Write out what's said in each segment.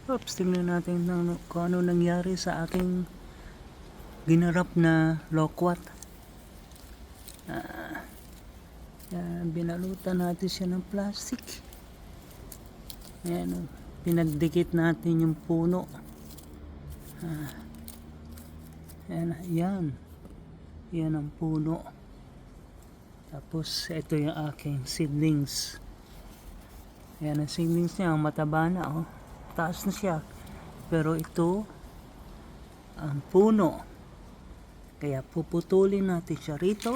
Oops, tingnan natin kung ano nangyari sa aking ginarap na loquat. Yan, binalutan natin siya ng plastic. Ayan, pinagdikit natin yung puno. Yan ang puno. Tapos ito yung aking seedlings. Ayan ang seedlings niya, ang mataba na, oh. Taas na siya. Pero ito ang puno. Kaya puputulin natin siya rito.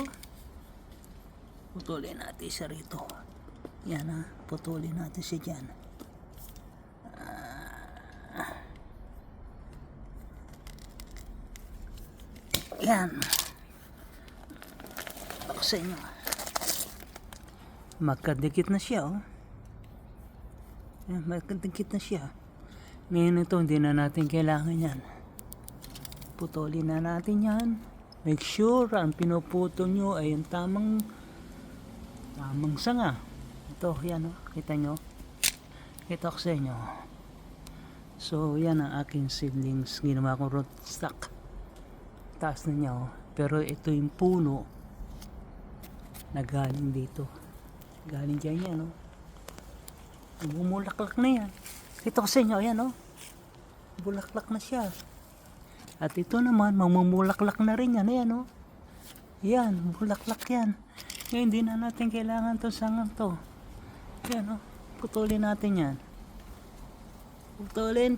Putulin natin siya rito. Yan, ha. Putulin natin siya dyan. Yan. Ako sa inyo. Magkadikit na siya, oh. Yan, magkadikit na siya. Ngayon ito, hindi na natin kailangan yan. Putulin na natin yan. Make sure ang pinuputo nyo ay yung tamang sanga. Ito, yan, oh. Kita nyo? Kita ko sa inyo. So, yan ang aking seedlings. Ginawa kong root stock. Taas na niya, oh. Pero ito yung puno na galing dito. Galing dyan yan, oh. Bumulaklak na yan. Kita ko sa inyo, ayan, oh. Bulaklak na siya. At ito naman, mamumulaklak na rin yan. Ayan, oh. Yan, bulaklak yan. Ngayon, hindi na natin kailangan to sangang to. Ayan, oh. Putulin natin yan. Putulin.